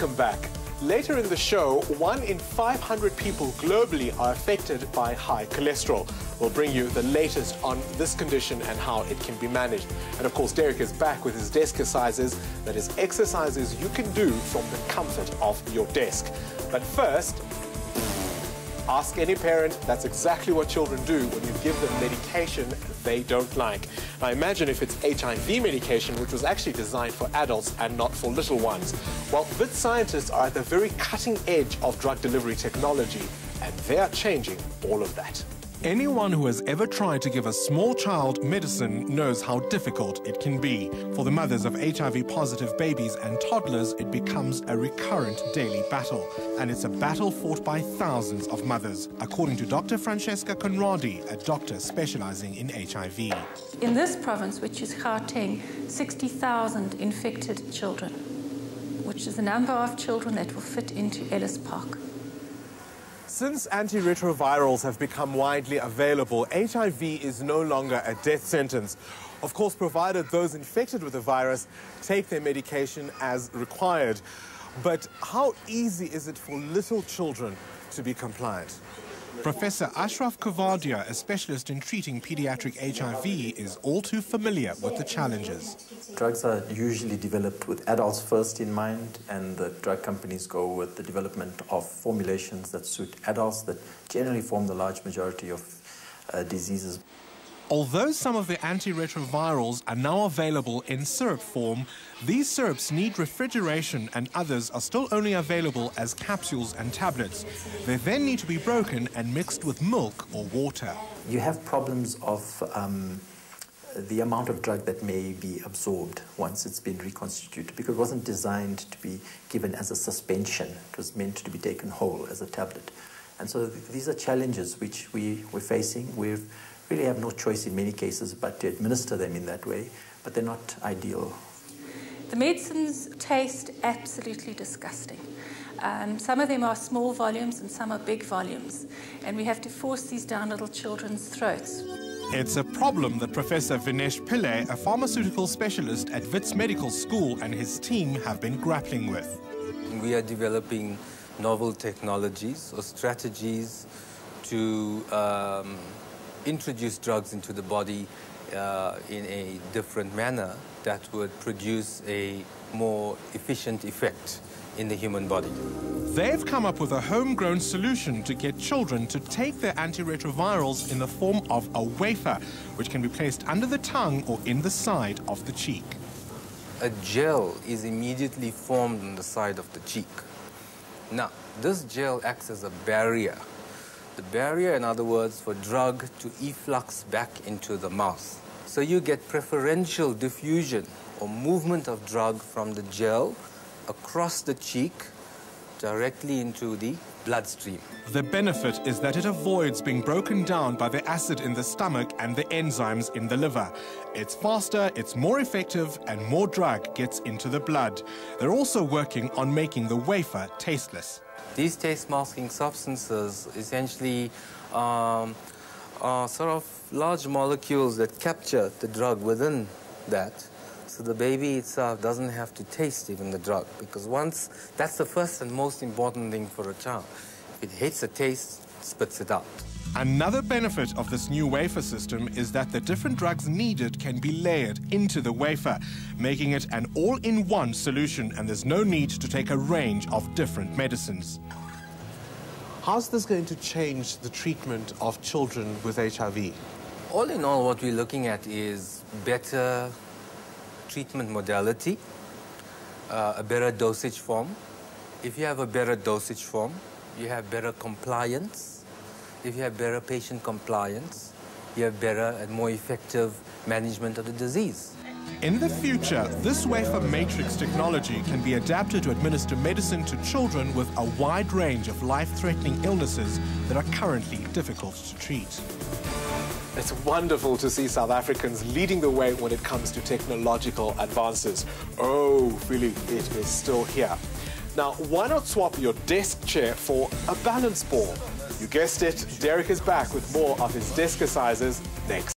welcome back. Later in the show, 1 in 500 people globally are affected by high cholesterol. We'll bring you the latest on this condition and how it can be managed. And of course, Derek is back with his desk exercises, that is exercises you can do from the comfort of your desk. But first, ask any parent, that's exactly what children do when you give them medication they don't like. Now imagine if it's HIV medication, which was actually designed for adults and not for little ones. Well, Wits scientists are at the very cutting edge of drug delivery technology, and they are changing all of that. Anyone who has ever tried to give a small child medicine knows how difficult it can be. For the mothers of HIV-positive babies and toddlers, it becomes a recurrent daily battle. And it's a battle fought by thousands of mothers, according to Dr. Francesca Conradi, a doctor specializing in HIV. In this province, which is Gauteng, 60,000 infected children, which is the number of children that will fit into Ellis Park. Since antiretrovirals have become widely available, HIV is no longer a death sentence. Of course, provided those infected with the virus take their medication as required. But how easy is it for little children to be compliant? Professor Ashraf Kavadia, a specialist in treating pediatric HIV, is all too familiar with the challenges. Drugs are usually developed with adults first in mind, and the drug companies go with the development of formulations that suit adults that generally form the large majority of diseases. Although some of the antiretrovirals are now available in syrup form, these syrups need refrigeration and others are still only available as capsules and tablets. They then need to be broken and mixed with milk or water. You have problems of the amount of drug that may be absorbed once it's been reconstituted, because it wasn't designed to be given as a suspension. It was meant to be taken whole as a tablet. And so these are challenges which we're facing. We really have no choice in many cases but to administer them in that way, but they're not ideal. The medicines taste absolutely disgusting. Some of them are small volumes and some are big volumes, and we have to force these down little children's throats. It's a problem that Professor Vinesh Pillay, a pharmaceutical specialist at Wits Medical School, and his team have been grappling with. We are developing novel technologies or strategies to introduce drugs into the body in a different manner that would produce a more efficient effect in the human body. They've come up with a homegrown solution to get children to take their antiretrovirals in the form of a wafer, which can be placed under the tongue or in the side of the cheek. A gel is immediately formed on the side of the cheek. Now, this gel acts as a barrier. The barrier, in other words, for drug to efflux back into the mouth. So you get preferential diffusion or movement of drug from the gel across the cheek directly into the bloodstream. The benefit is that it avoids being broken down by the acid in the stomach and the enzymes in the liver. It's faster, it's more effective, and more drug gets into the blood. They're also working on making the wafer tasteless. These taste-masking substances essentially are sort of large molecules that capture the drug within that, so the baby itself doesn't have to taste even the drug, because that's the first and most important thing for a child. If it hates the taste, spits it out. Another benefit of this new wafer system is that the different drugs needed can be layered into the wafer, making it an all-in-one solution, and there's no need to take a range of different medicines. How's this going to change the treatment of children with HIV? All in all, what we're looking at is better treatment modality, a better dosage form. If you have a better dosage form, you have better compliance. If you have better patient compliance, you have better and more effective management of the disease. In the future, this wafer matrix technology can be adapted to administer medicine to children with a wide range of life-threatening illnesses that are currently difficult to treat. It's wonderful to see South Africans leading the way when it comes to technological advances. Oh, really, it is still here. Now, why not swap your desk chair for a balance ball? You guessed it, Derek is back with more of his desk exercises next.